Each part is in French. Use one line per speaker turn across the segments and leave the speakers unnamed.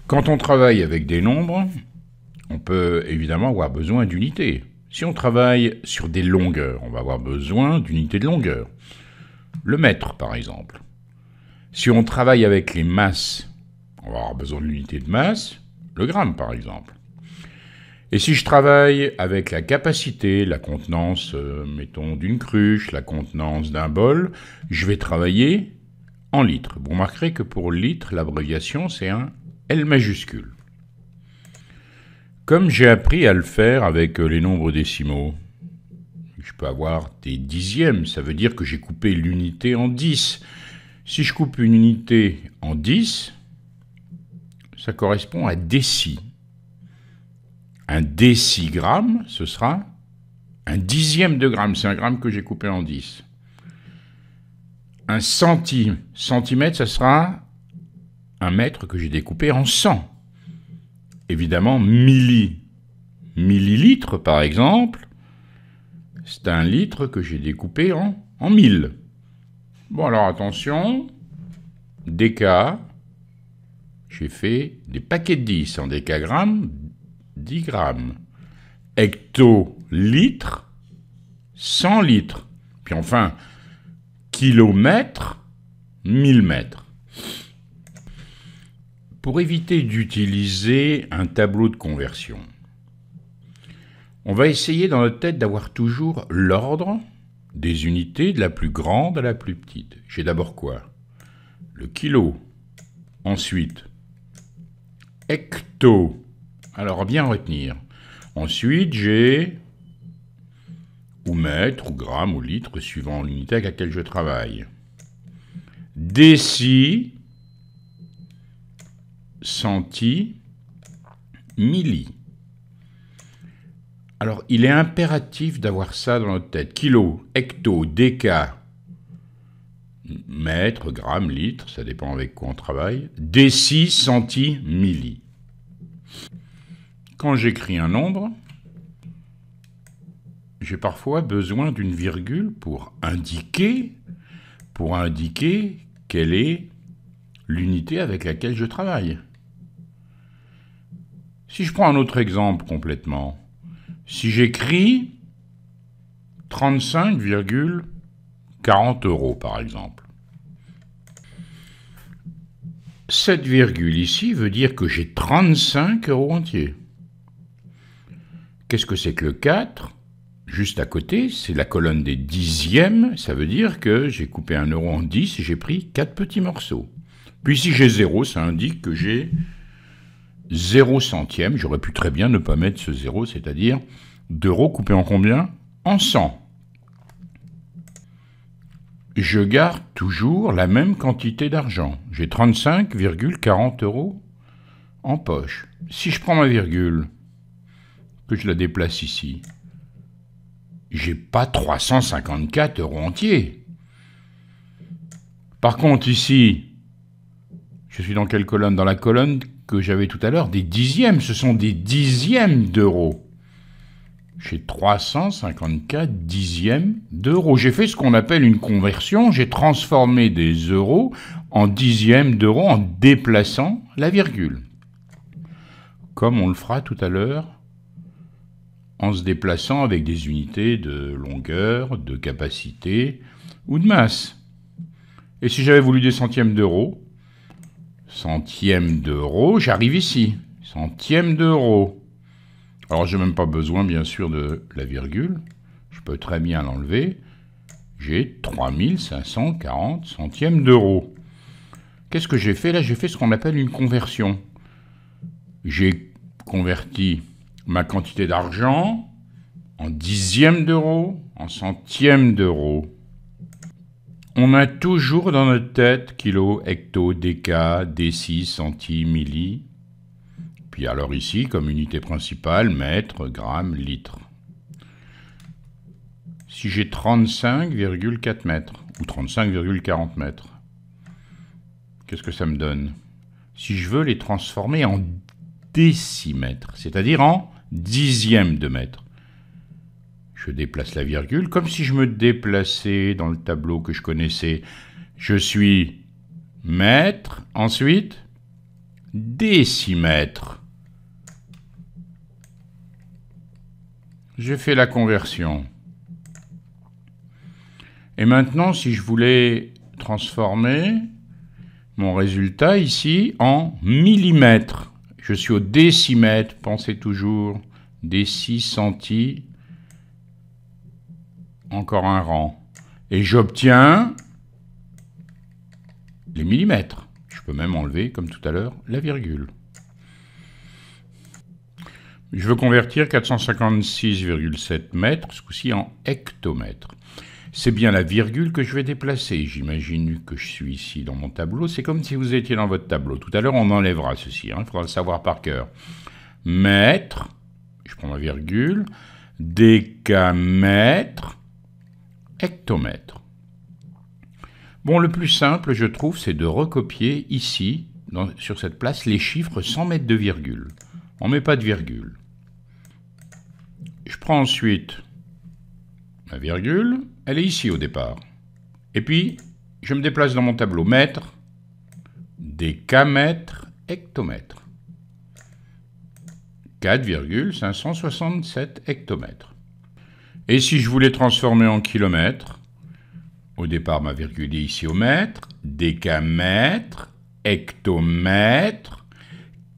Quand on travaille avec des nombres, on peut évidemment avoir besoin d'unités. Si on travaille sur des longueurs, on va avoir besoin d'unités de longueur. Le mètre, par exemple. Si on travaille avec les masses, on va avoir besoin de l'unité de masse, le gramme, par exemple. Et si je travaille avec la capacité, la contenance, mettons, d'une cruche, la contenance d'un bol, je vais travailler en litres. Vous remarquerez que pour litre, l'abréviation, c'est un L majuscule. Comme j'ai appris à le faire avec les nombres décimaux, je peux avoir des dixièmes, ça veut dire que j'ai coupé l'unité en 10. Si je coupe une unité en 10, ça correspond à déci. Un décigramme, ce sera un dixième de gramme, c'est un gramme que j'ai coupé en 10. Un centimètre, ça sera un mètre que j'ai découpé en 100. Évidemment, millilitre, par exemple, c'est un litre que j'ai découpé en 1000. Bon, alors attention, déca, j'ai fait des paquets de 10 en décagrammes, 10 grammes. Hectolitre, 100 litres. Puis enfin, kilomètre, 1000 mètres. Pour éviter d'utiliser un tableau de conversion, on va essayer dans notre tête d'avoir toujours l'ordre des unités de la plus grande à la plus petite. J'ai d'abord quoi? Le kilo. Ensuite, hecto. Alors, bien retenir. Ensuite, j'ai ou mètre, ou gramme, ou litre, suivant l'unité avec laquelle je travaille. Déci, centi, milli. Alors, il est impératif d'avoir ça dans notre tête. Kilo, hecto, déca, mètre, gramme, litre, ça dépend avec quoi on travaille. Déci, centi, milli. Quand j'écris un nombre, j'ai parfois besoin d'une virgule pour indiquer quelle est l'unité avec laquelle je travaille. Si je prends un autre exemple complètement, si j'écris 35,40 € par exemple, cette virgule ici veut dire que j'ai 35 € entiers. Qu'est-ce que c'est que le 4 ? Juste à côté, c'est la colonne des dixièmes, ça veut dire que j'ai coupé 1 € en 10 et j'ai pris 4 petits morceaux. Puis si j'ai 0, ça indique que j'ai 0 centième, j'aurais pu très bien ne pas mettre ce 0, c'est-à-dire d'euros coupé en combien? En 100. Je garde toujours la même quantité d'argent. J'ai 35,40 € en poche. Si je prends ma virgule, que je la déplace ici, j'ai pas 354 € entiers. Par contre, ici, je suis dans quelle colonne? Dans la colonne que j'avais tout à l'heure, des dixièmes. Ce sont des dixièmes d'euros. J'ai 354 dixièmes d'euros. J'ai fait ce qu'on appelle une conversion. J'ai transformé des euros en dixièmes d'euros en déplaçant la virgule. Comme on le fera tout à l'heure en se déplaçant avec des unités de longueur, de capacité ou de masse. Et si j'avais voulu des centièmes d'euros, j'arrive ici, centièmes d'euros. Alors je n'ai même pas besoin bien sûr de la virgule, je peux très bien l'enlever. J'ai 3540 centièmes d'euros. Qu'est-ce que j'ai fait là? J'ai fait ce qu'on appelle une conversion. J'ai converti ma quantité d'argent en dixièmes d'euros, en centièmes d'euros. On a toujours dans notre tête kilo, hecto, déca, déci, centi, milli. Puis alors ici, comme unité principale, mètre, gramme, litre. Si j'ai 35,4 mètres ou 35,40 mètres, qu'est-ce que ça me donne? Si je veux les transformer en décimètres, c'est-à-dire en dixièmes de mètre, je déplace la virgule comme si je me déplaçais dans le tableau que je connaissais. Je suis mètre, ensuite décimètre. J'ai fait la conversion. Et maintenant, si je voulais transformer mon résultat ici en millimètres, je suis au décimètre, pensez toujours, déci, centi, encore un rang. Et j'obtiens les millimètres. Je peux même enlever, comme tout à l'heure, la virgule. Je veux convertir 456,7 mètres, ce coup-ci en hectomètres. C'est bien la virgule que je vais déplacer. J'imagine que je suis ici dans mon tableau. C'est comme si vous étiez dans votre tableau. Tout à l'heure, on enlèvera ceci. Il faudra le savoir par cœur. Mètre, je prends ma virgule, décamètre, hectomètre. Bon, le plus simple, je trouve, c'est de recopier ici, sur cette place, les chiffres sans mettre de virgule. On ne met pas de virgule. Je prends ensuite ma virgule, elle est ici au départ. Et puis, je me déplace dans mon tableau. Mètre, décamètre, hectomètre. 4,567 hectomètres. Et si je voulais transformer en kilomètres, au départ, ma virgule est ici au mètre, décamètre, hectomètre,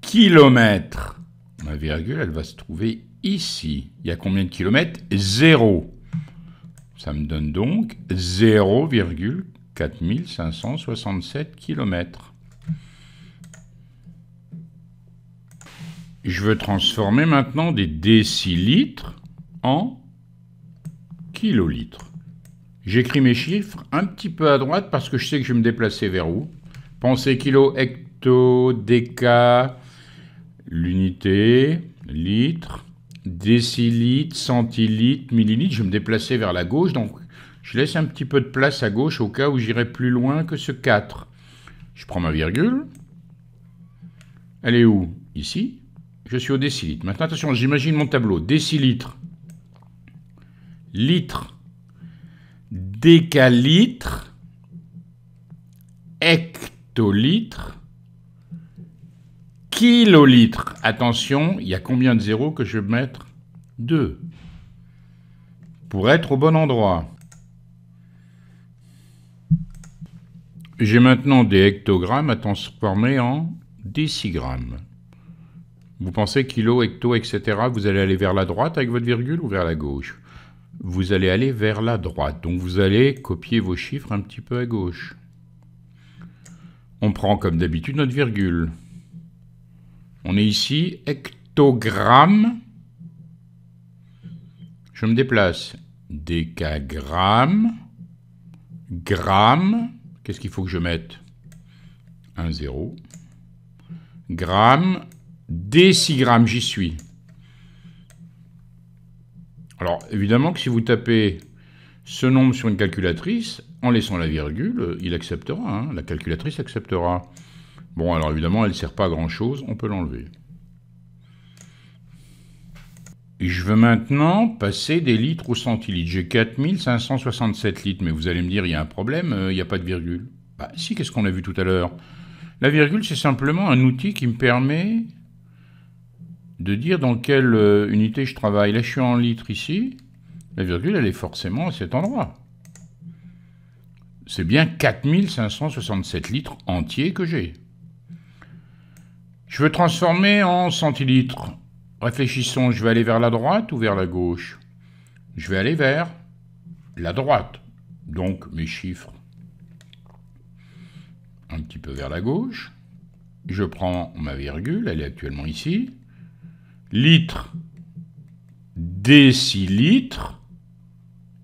kilomètre. Ma virgule, elle va se trouver ici. Il y a combien de kilomètres? 0. Ça me donne donc 0,4567 km. Je veux transformer maintenant des décilitres en kilolitres. J'écris mes chiffres un petit peu à droite parce que je sais que je vais me déplacer vers où. Pensez kilo, hecto, déca, l'unité, litre, décilitre, centilitre, millilitre. Je vais me déplacer vers la gauche, donc je laisse un petit peu de place à gauche au cas où j'irai plus loin que ce 4. Je prends ma virgule. Elle est où? Ici. Je suis au décilitre. Maintenant, attention, j'imagine mon tableau. Décilitre, litre, décalitre, hectolitre, kilolitre. Attention, il y a combien de zéros que je vais mettre? 2. Pour être au bon endroit. J'ai maintenant des hectogrammes à transformer en décigrammes. Vous pensez kilo, hecto, etc. Vous allez aller vers la droite avec votre virgule ou vers la gauche? Vous allez aller vers la droite. Donc vous allez copier vos chiffres un petit peu à gauche. On prend comme d'habitude notre virgule. On est ici, hectogramme. Je me déplace. Décagramme. Gramme. Qu'est-ce qu'il faut que je mette? Un 0. Gramme. Décigramme, j'y suis. Alors, évidemment que si vous tapez ce nombre sur une calculatrice, en laissant la virgule, il acceptera, hein, la calculatrice acceptera. Bon, alors évidemment, elle ne sert pas à grand-chose, on peut l'enlever. Et je veux maintenant passer des litres au centilitre. J'ai 4567 litres, mais vous allez me dire, il y a un problème, il n'y a pas de virgule. Bah si, qu'est-ce qu'on a vu tout à l'heure? La virgule, c'est simplement un outil qui me permet de dire dans quelle unité je travaille. Là, je suis en litres ici. La virgule, elle est forcément à cet endroit. C'est bien 4567 litres entiers que j'ai. Je veux transformer en centilitres. Réfléchissons, je vais aller vers la droite ou vers la gauche? Je vais aller vers la droite. Donc, mes chiffres un petit peu vers la gauche. Je prends ma virgule, elle est actuellement ici. Litre, décilitre,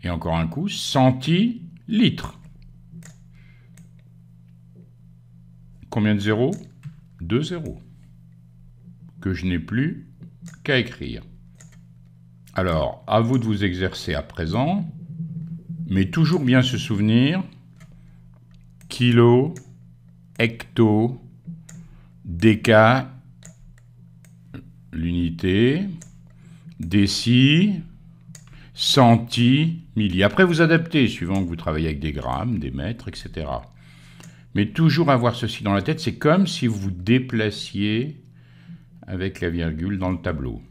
et encore un coup, centilitre. Combien de zéros? 2 zéros. Que je n'ai plus qu'à écrire. Alors, à vous de vous exercer à présent, mais toujours bien se souvenir, kilo, hecto, déca, l'unité, déci, centi, milli. Après, vous adaptez, suivant que vous travaillez avec des grammes, des mètres, etc. Mais toujours avoir ceci dans la tête, c'est comme si vous vous déplaciez avec la virgule dans le tableau.